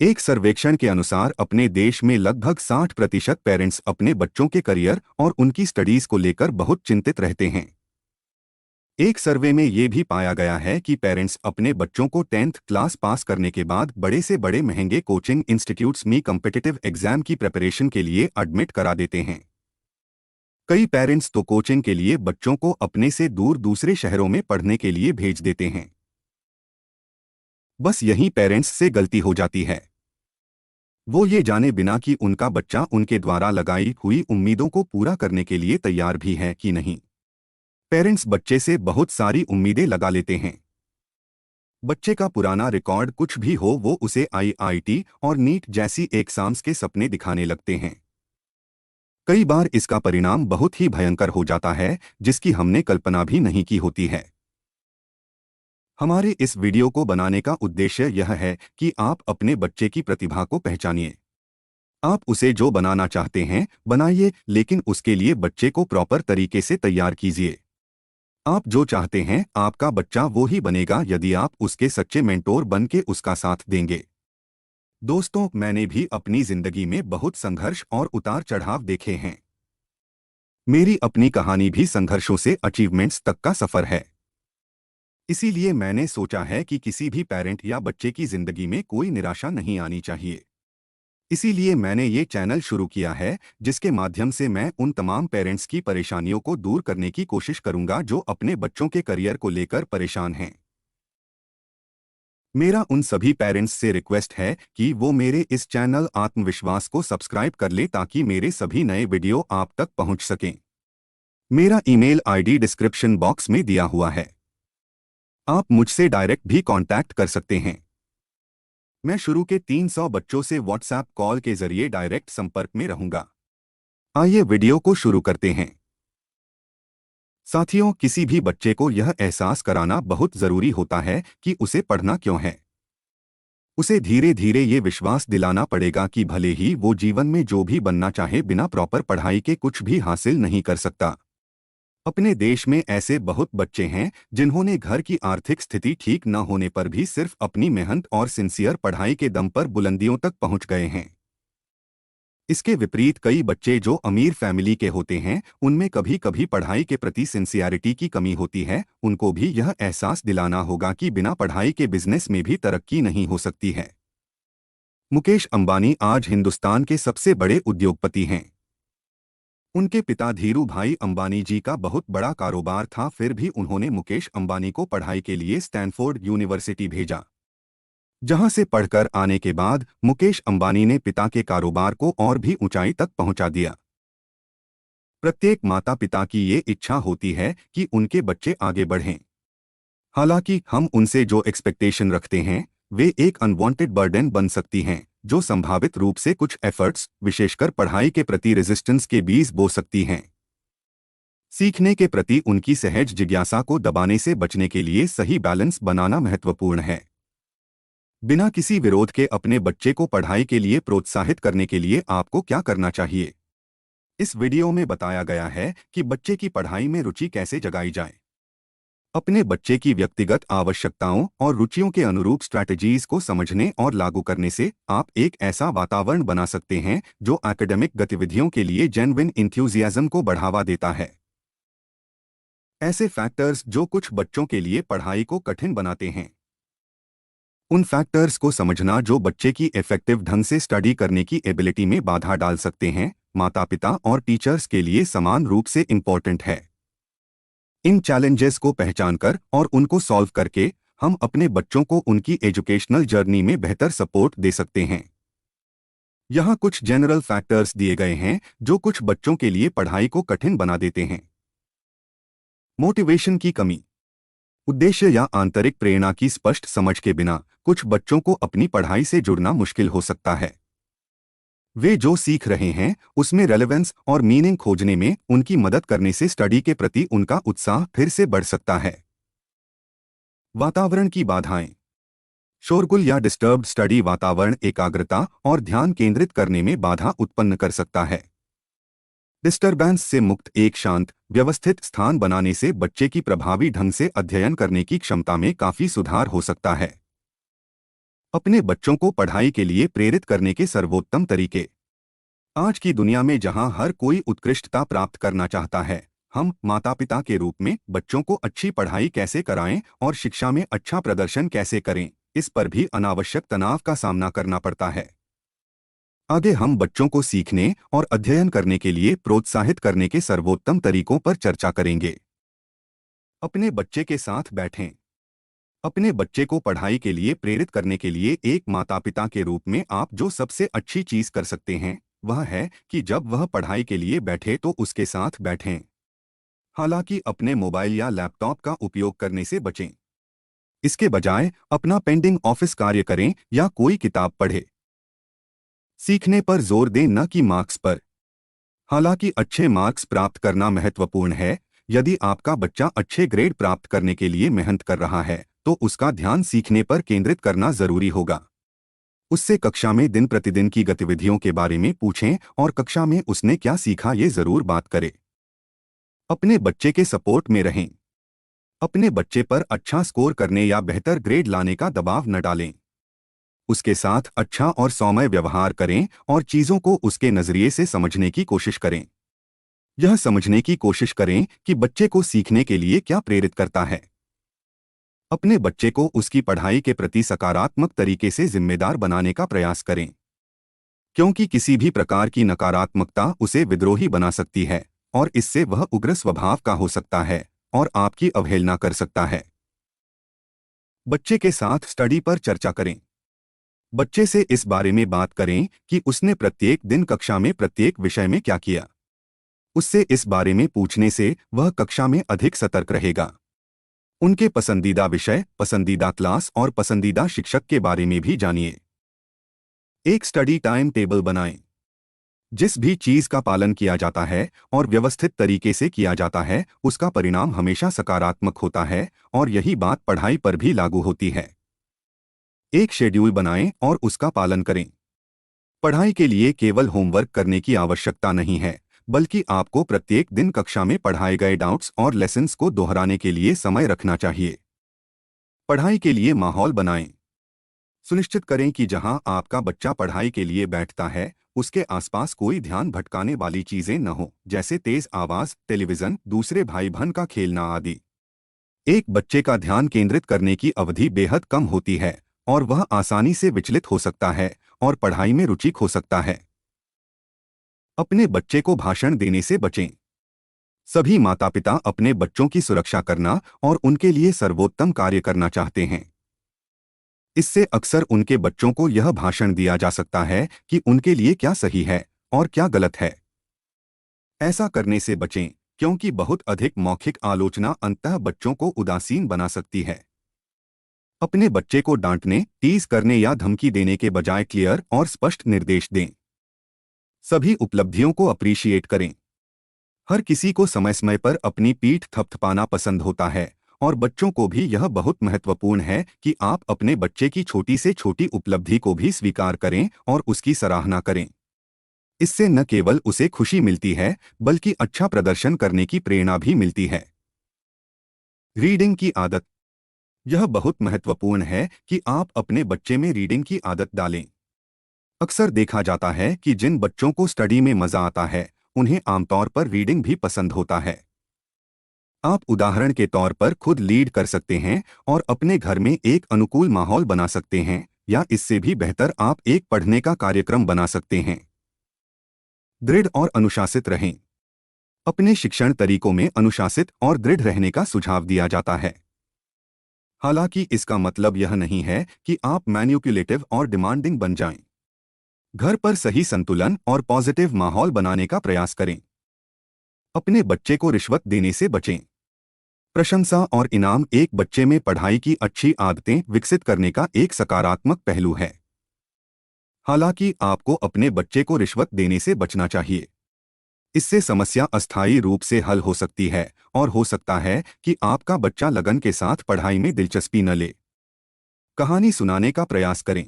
एक सर्वेक्षण के अनुसार अपने देश में लगभग 60% पेरेंट्स अपने बच्चों के करियर और उनकी स्टडीज को लेकर बहुत चिंतित रहते हैं। एक सर्वे में ये भी पाया गया है कि पेरेंट्स अपने बच्चों को 10th क्लास पास करने के बाद बड़े से बड़े महंगे कोचिंग इंस्टीट्यूट्स में कॉम्पिटिटिव एग्जाम की प्रिपरेशन के लिए एडमिट करा देते हैं। कई पेरेंट्स तो कोचिंग के लिए बच्चों को अपने से दूर दूसरे शहरों में पढ़ने के लिए भेज देते हैं। बस यहीं पेरेंट्स से गलती हो जाती है। वो ये जाने बिना कि उनका बच्चा उनके द्वारा लगाई हुई उम्मीदों को पूरा करने के लिए तैयार भी है कि नहीं। पेरेंट्स बच्चे से बहुत सारी उम्मीदें लगा लेते हैं। बच्चे का पुराना रिकॉर्ड कुछ भी हो, वो उसे आईआईटी और नीट जैसी एग्जाम्स के सपने दिखाने लगते हैं। कई बार इसका परिणाम बहुत ही भयंकर हो जाता है, जिसकी हमने कल्पना भी नहीं की होती है। हमारे इस वीडियो को बनाने का उद्देश्य यह है कि आप अपने बच्चे की प्रतिभा को पहचानिए। आप उसे जो बनाना चाहते हैं बनाइए, लेकिन उसके लिए बच्चे को प्रॉपर तरीके से तैयार कीजिए। आप जो चाहते हैं आपका बच्चा वो ही बनेगा यदि आप उसके सच्चे मेंटोर बन के उसका साथ देंगे। दोस्तों, मैंने भी अपनी जिंदगी में बहुत संघर्ष और उतार चढ़ाव देखे हैं। मेरी अपनी कहानी भी संघर्षों से अचीवमेंट्स तक का सफर है। इसीलिए मैंने सोचा है कि किसी भी पेरेंट या बच्चे की जिंदगी में कोई निराशा नहीं आनी चाहिए। इसीलिए मैंने ये चैनल शुरू किया है, जिसके माध्यम से मैं उन तमाम पेरेंट्स की परेशानियों को दूर करने की कोशिश करूंगा जो अपने बच्चों के करियर को लेकर परेशान हैं। मेरा उन सभी पेरेंट्स से रिक्वेस्ट है कि वो मेरे इस चैनल आत्मविश्वास को सब्सक्राइब कर ले ताकि मेरे सभी नए वीडियो आप तक पहुंच सकें। मेरा ईमेल आईडी डिस्क्रिप्शन बॉक्स में दिया हुआ है। आप मुझसे डायरेक्ट भी कांटेक्ट कर सकते हैं। मैं शुरू के 300 बच्चों से व्हाट्सएप कॉल के जरिए डायरेक्ट संपर्क में रहूंगा। आइए वीडियो को शुरू करते हैं। साथियों, किसी भी बच्चे को यह एहसास कराना बहुत जरूरी होता है कि उसे पढ़ना क्यों है। उसे धीरे धीरे ये विश्वास दिलाना पड़ेगा कि भले ही वो जीवन में जो भी बनना चाहे, बिना प्रॉपर पढ़ाई के कुछ भी हासिल नहीं कर सकता। अपने देश में ऐसे बहुत बच्चे हैं जिन्होंने घर की आर्थिक स्थिति ठीक न होने पर भी सिर्फ अपनी मेहनत और सिंसियर पढ़ाई के दम पर बुलंदियों तक पहुंच गए हैं। इसके विपरीत कई बच्चे जो अमीर फैमिली के होते हैं, उनमें कभी कभी पढ़ाई के प्रति सिंसियरिटी की कमी होती है। उनको भी यह एहसास दिलाना होगा कि बिना पढ़ाई के बिजनेस में भी तरक्की नहीं हो सकती है। मुकेश अंबानी आज हिंदुस्तान के सबसे बड़े उद्योगपति हैं। उनके पिता धीरू भाई अंबानी जी का बहुत बड़ा कारोबार था, फिर भी उन्होंने मुकेश अंबानी को पढ़ाई के लिए स्टैनफोर्ड यूनिवर्सिटी भेजा, जहां से पढ़कर आने के बाद मुकेश अंबानी ने पिता के कारोबार को और भी ऊंचाई तक पहुंचा दिया। प्रत्येक माता पिता की ये इच्छा होती है कि उनके बच्चे आगे बढ़ें। हालांकि हम उनसे जो एक्सपेक्टेशन रखते हैं वे एक अनवांटेड बर्डन बन सकती हैं, जो संभावित रूप से कुछ एफर्ट्स, विशेषकर पढ़ाई के प्रति रेजिस्टेंस के बीज बो सकती हैं। सीखने के प्रति उनकी सहज जिज्ञासा को दबाने से बचने के लिए सही बैलेंस बनाना महत्वपूर्ण है। बिना किसी विरोध के अपने बच्चे को पढ़ाई के लिए प्रोत्साहित करने के लिए आपको क्या करना चाहिए, इस वीडियो में बताया गया है कि बच्चे की पढ़ाई में रुचि कैसे जगाई जाए। अपने बच्चे की व्यक्तिगत आवश्यकताओं और रुचियों के अनुरूप स्ट्रैटेजीज को समझने और लागू करने से आप एक ऐसा वातावरण बना सकते हैं जो एकेडमिक गतिविधियों के लिए जेन्युइन इंथ्यूजियाज्म को बढ़ावा देता है। ऐसे फैक्टर्स जो कुछ बच्चों के लिए पढ़ाई को कठिन बनाते हैं, उन फैक्टर्स को समझना जो बच्चे की इफेक्टिव ढंग से स्टडी करने की एबिलिटी में बाधा डाल सकते हैं, माता पिता और टीचर्स के लिए समान रूप से इम्पोर्टेंट है। इन चैलेंजेस को पहचानकर और उनको सॉल्व करके हम अपने बच्चों को उनकी एजुकेशनल जर्नी में बेहतर सपोर्ट दे सकते हैं। यहाँ कुछ जनरल फैक्टर्स दिए गए हैं जो कुछ बच्चों के लिए पढ़ाई को कठिन बना देते हैं। मोटिवेशन की कमी। उद्देश्य या आंतरिक प्रेरणा की स्पष्ट समझ के बिना कुछ बच्चों को अपनी पढ़ाई से जुड़ना मुश्किल हो सकता है। वे जो सीख रहे हैं उसमें रेलेवेंस और मीनिंग खोजने में उनकी मदद करने से स्टडी के प्रति उनका उत्साह फिर से बढ़ सकता है। वातावरण की बाधाएं। शोरगुल या डिस्टर्ब्ड स्टडी वातावरण एकाग्रता और ध्यान केंद्रित करने में बाधा उत्पन्न कर सकता है। डिस्टर्बेंस से मुक्त एक शांत, व्यवस्थित स्थान बनाने से बच्चे की प्रभावी ढंग से अध्ययन करने की क्षमता में काफी सुधार हो सकता है। अपने बच्चों को पढ़ाई के लिए प्रेरित करने के सर्वोत्तम तरीके। आज की दुनिया में जहां हर कोई उत्कृष्टता प्राप्त करना चाहता है, हम माता पिता के रूप में बच्चों को अच्छी पढ़ाई कैसे कराएं और शिक्षा में अच्छा प्रदर्शन कैसे करें, इस पर भी अनावश्यक तनाव का सामना करना पड़ता है। आगे हम बच्चों को सीखने और अध्ययन करने के लिए प्रोत्साहित करने के सर्वोत्तम तरीकों पर चर्चा करेंगे। अपने बच्चे के साथ बैठें। अपने बच्चे को पढ़ाई के लिए प्रेरित करने के लिए एक माता पिता के रूप में आप जो सबसे अच्छी चीज कर सकते हैं वह है कि जब वह पढ़ाई के लिए बैठे तो उसके साथ बैठें। हालांकि अपने मोबाइल या लैपटॉप का उपयोग करने से बचें। इसके बजाय अपना पेंडिंग ऑफिस कार्य करें या कोई किताब पढ़ें। सीखने पर जोर दें, न कि मार्क्स पर। हालांकि अच्छे मार्क्स प्राप्त करना महत्वपूर्ण है, यदि आपका बच्चा अच्छे ग्रेड प्राप्त करने के लिए मेहनत कर रहा है तो उसका ध्यान सीखने पर केंद्रित करना जरूरी होगा। उससे कक्षा में दिन प्रतिदिन की गतिविधियों के बारे में पूछें और कक्षा में उसने क्या सीखा ये जरूर बात करें। अपने बच्चे के सपोर्ट में रहें। अपने बच्चे पर अच्छा स्कोर करने या बेहतर ग्रेड लाने का दबाव न डालें। उसके साथ अच्छा और सौम्य व्यवहार करें और चीजों को उसके नजरिए से समझने की कोशिश करें। यह समझने की कोशिश करें कि बच्चे को सीखने के लिए क्या प्रेरित करता है। अपने बच्चे को उसकी पढ़ाई के प्रति सकारात्मक तरीके से जिम्मेदार बनाने का प्रयास करें, क्योंकि किसी भी प्रकार की नकारात्मकता उसे विद्रोही बना सकती है और इससे वह उग्र स्वभाव का हो सकता है और आपकी अवहेलना कर सकता है। बच्चे के साथ स्टडी पर चर्चा करें। बच्चे से इस बारे में बात करें कि उसने प्रत्येक दिन कक्षा में प्रत्येक विषय में क्या किया। उससे इस बारे में पूछने से वह कक्षा में अधिक सतर्क रहेगा। उनके पसंदीदा विषय, पसंदीदा क्लास और पसंदीदा शिक्षक के बारे में भी जानिए। एक स्टडी टाइम टेबल बनाएं। जिस भी चीज का पालन किया जाता है और व्यवस्थित तरीके से किया जाता है उसका परिणाम हमेशा सकारात्मक होता है और यही बात पढ़ाई पर भी लागू होती है। एक शेड्यूल बनाएं और उसका पालन करें। पढ़ाई के लिए केवल होमवर्क करने की आवश्यकता नहीं है, बल्कि आपको प्रत्येक दिन कक्षा में पढ़ाए गए डाउट्स और लेसन्स को दोहराने के लिए समय रखना चाहिए। पढ़ाई के लिए माहौल बनाएं। सुनिश्चित करें कि जहां आपका बच्चा पढ़ाई के लिए बैठता है उसके आसपास कोई ध्यान भटकाने वाली चीजें न हो, जैसे तेज आवाज, टेलीविजन, दूसरे भाई बहन का खेलना आदि। एक बच्चे का ध्यान केंद्रित करने की अवधि बेहद कम होती है और वह आसानी से विचलित हो सकता है और पढ़ाई में रुचि खो सकता है। अपने बच्चे को भाषण देने से बचें। सभी माता पिता अपने बच्चों की सुरक्षा करना और उनके लिए सर्वोत्तम कार्य करना चाहते हैं। इससे अक्सर उनके बच्चों को यह भाषण दिया जा सकता है कि उनके लिए क्या सही है और क्या गलत है। ऐसा करने से बचें, क्योंकि बहुत अधिक मौखिक आलोचना अंततः बच्चों को उदासीन बना सकती है। अपने बच्चे को डांटने, टीज करने या धमकी देने के बजाय क्लियर और स्पष्ट निर्देश दें। सभी उपलब्धियों को अप्रिशिएट करें। हर किसी को समय समय पर अपनी पीठ थपथपाना पसंद होता है और बच्चों को भी यह बहुत महत्वपूर्ण है कि आप अपने बच्चे की छोटी से छोटी उपलब्धि को भी स्वीकार करें और उसकी सराहना करें। इससे न केवल उसे खुशी मिलती है बल्कि अच्छा प्रदर्शन करने की प्रेरणा भी मिलती है। रीडिंग की आदत। यह बहुत महत्वपूर्ण है कि आप अपने बच्चे में रीडिंग की आदत डालें। अक्सर देखा जाता है कि जिन बच्चों को स्टडी में मजा आता है उन्हें आमतौर पर रीडिंग भी पसंद होता है। आप उदाहरण के तौर पर खुद लीड कर सकते हैं और अपने घर में एक अनुकूल माहौल बना सकते हैं, या इससे भी बेहतर आप एक पढ़ने का कार्यक्रम बना सकते हैं। दृढ़ और अनुशासित रहें। अपने शिक्षण तरीकों में अनुशासित और दृढ़ रहने का सुझाव दिया जाता है। हालांकि इसका मतलब यह नहीं है कि आप मैनिपुलेटिव और डिमांडिंग बन जाएं। घर पर सही संतुलन और पॉजिटिव माहौल बनाने का प्रयास करें। अपने बच्चे को रिश्वत देने से बचें। प्रशंसा और इनाम एक बच्चे में पढ़ाई की अच्छी आदतें विकसित करने का एक सकारात्मक पहलू है। हालांकि आपको अपने बच्चे को रिश्वत देने से बचना चाहिए। इससे समस्या अस्थायी रूप से हल हो सकती है और हो सकता है कि आपका बच्चा लगन के साथ पढ़ाई में दिलचस्पी न ले। कहानी सुनाने का प्रयास करें।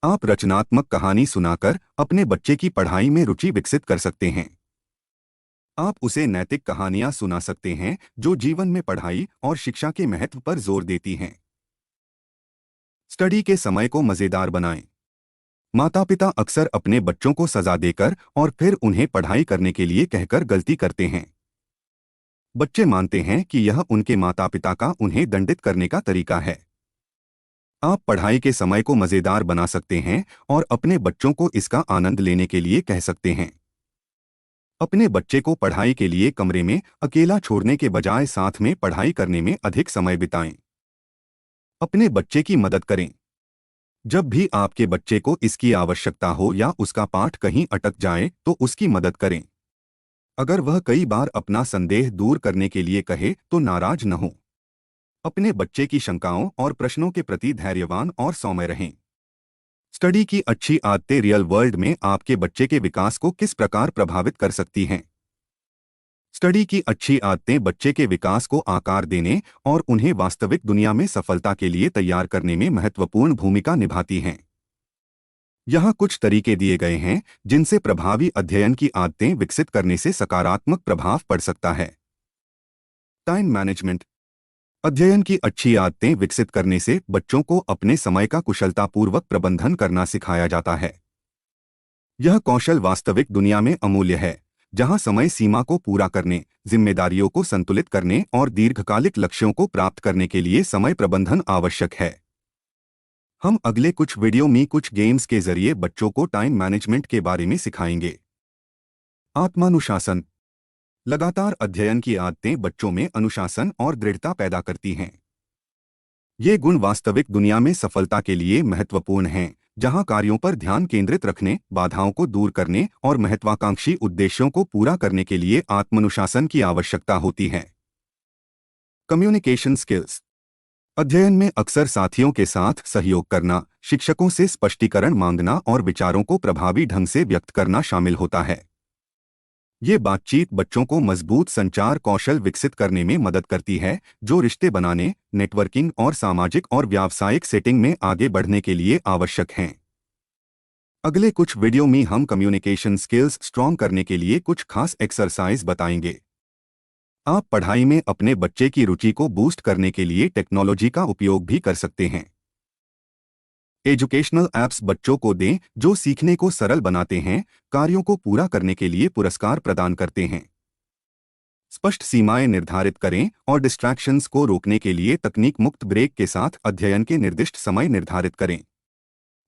आप रचनात्मक कहानी सुनाकर अपने बच्चे की पढ़ाई में रुचि विकसित कर सकते हैं। आप उसे नैतिक कहानियां सुना सकते हैं जो जीवन में पढ़ाई और शिक्षा के महत्व पर जोर देती हैं। स्टडी के समय को मजेदार बनाएं। माता पिता अक्सर अपने बच्चों को सजा देकर और फिर उन्हें पढ़ाई करने के लिए कहकर गलती करते हैं। बच्चे मानते हैं कि यह उनके माता पिता का उन्हें दंडित करने का तरीका है। आप पढ़ाई के समय को मजेदार बना सकते हैं और अपने बच्चों को इसका आनंद लेने के लिए कह सकते हैं। अपने बच्चे को पढ़ाई के लिए कमरे में अकेला छोड़ने के बजाय साथ में पढ़ाई करने में अधिक समय बिताएं। अपने बच्चे की मदद करें। जब भी आपके बच्चे को इसकी आवश्यकता हो या उसका पाठ कहीं अटक जाए तो उसकी मदद करें। अगर वह कई बार अपना संदेह दूर करने के लिए कहे तो नाराज न हो। अपने बच्चे की शंकाओं और प्रश्नों के प्रति धैर्यवान और सौम्य रहें। स्टडी की अच्छी आदतें रियल वर्ल्ड में आपके बच्चे के विकास को किस प्रकार प्रभावित कर सकती हैं? स्टडी की अच्छी आदतें बच्चे के विकास को आकार देने और उन्हें वास्तविक दुनिया में सफलता के लिए तैयार करने में महत्वपूर्ण भूमिका निभाती हैं। यहाँ कुछ तरीके दिए गए हैं जिनसे प्रभावी अध्ययन की आदतें विकसित करने से सकारात्मक प्रभाव पड़ सकता है। Time management. अध्ययन की अच्छी आदतें विकसित करने से बच्चों को अपने समय का कुशलतापूर्वक प्रबंधन करना सिखाया जाता है। यह कौशल वास्तविक दुनिया में अमूल्य है, जहां समय सीमा को पूरा करने, जिम्मेदारियों को संतुलित करने और दीर्घकालिक लक्ष्यों को प्राप्त करने के लिए समय प्रबंधन आवश्यक है। हम अगले कुछ वीडियो में कुछ गेम्स के जरिए बच्चों को टाइम मैनेजमेंट के बारे में सिखाएंगे। आत्मानुशासन। लगातार अध्ययन की आदतें बच्चों में अनुशासन और दृढ़ता पैदा करती हैं। ये गुण वास्तविक दुनिया में सफलता के लिए महत्वपूर्ण हैं, जहां कार्यों पर ध्यान केंद्रित रखने, बाधाओं को दूर करने और महत्वाकांक्षी उद्देश्यों को पूरा करने के लिए आत्मानुशासन की आवश्यकता होती है। Communication skills. अध्ययन में अक्सर साथियों के साथ सहयोग करना, शिक्षकों से स्पष्टीकरण मांगना और विचारों को प्रभावी ढंग से व्यक्त करना शामिल होता है। ये बातचीत बच्चों को मजबूत संचार कौशल विकसित करने में मदद करती है, जो रिश्ते बनाने, नेटवर्किंग और सामाजिक और व्यावसायिक सेटिंग में आगे बढ़ने के लिए आवश्यक हैं। अगले कुछ वीडियो में हम कम्युनिकेशन स्किल्स स्ट्रॉन्ग करने के लिए कुछ खास एक्सरसाइज बताएंगे। आप पढ़ाई में अपने बच्चे की रुचि को बूस्ट करने के लिए टेक्नोलॉजी का उपयोग भी कर सकते हैं। एजुकेशनल ऐप्स बच्चों को दें जो सीखने को सरल बनाते हैं, कार्यों को पूरा करने के लिए पुरस्कार प्रदान करते हैं। स्पष्ट सीमाएं निर्धारित करें और डिस्ट्रैक्शंस को रोकने के लिए तकनीक मुक्त ब्रेक के साथ अध्ययन के निर्दिष्ट समय निर्धारित करें।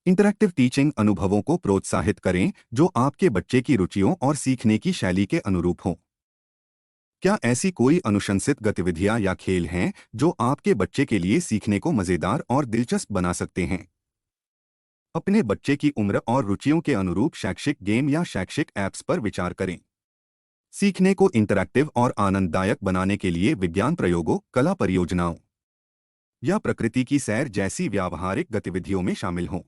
इंटरैक्टिव टीचिंग अनुभवों को प्रोत्साहित करें जो आपके बच्चे की रुचियों और सीखने की शैली के अनुरूप हों। क्या ऐसी कोई अनुशंसित गतिविधियां या खेल हैं जो आपके बच्चे के लिए सीखने को मजेदार और दिलचस्प बना सकते हैं? अपने बच्चे की उम्र और रुचियों के अनुरूप शैक्षिक गेम या शैक्षिक ऐप्स पर विचार करें। सीखने को इंटरैक्टिव और आनंददायक बनाने के लिए विज्ञान प्रयोगों, कला परियोजनाओं या प्रकृति की सैर जैसी व्यावहारिक गतिविधियों में शामिल हों।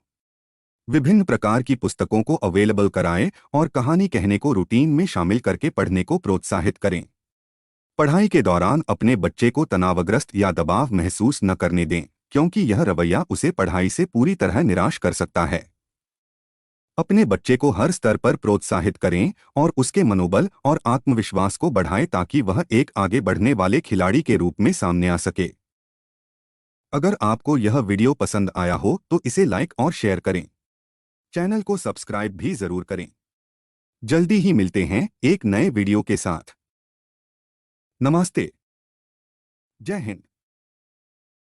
विभिन्न प्रकार की पुस्तकों को अवेलेबल कराएं और कहानी कहने को रूटीन में शामिल करके पढ़ने को प्रोत्साहित करें। पढ़ाई के दौरान अपने बच्चे को तनावग्रस्त या दबाव महसूस न करने दें, क्योंकि यह रवैया उसे पढ़ाई से पूरी तरह निराश कर सकता है। अपने बच्चे को हर स्तर पर प्रोत्साहित करें और उसके मनोबल और आत्मविश्वास को बढ़ाएं ताकि वह एक आगे बढ़ने वाले खिलाड़ी के रूप में सामने आ सके। अगर आपको यह वीडियो पसंद आया हो तो इसे लाइक और शेयर करें। चैनल को सब्सक्राइब भी जरूर करें। जल्दी ही मिलते हैं एक नए वीडियो के साथ। नमस्ते। जय हिंद।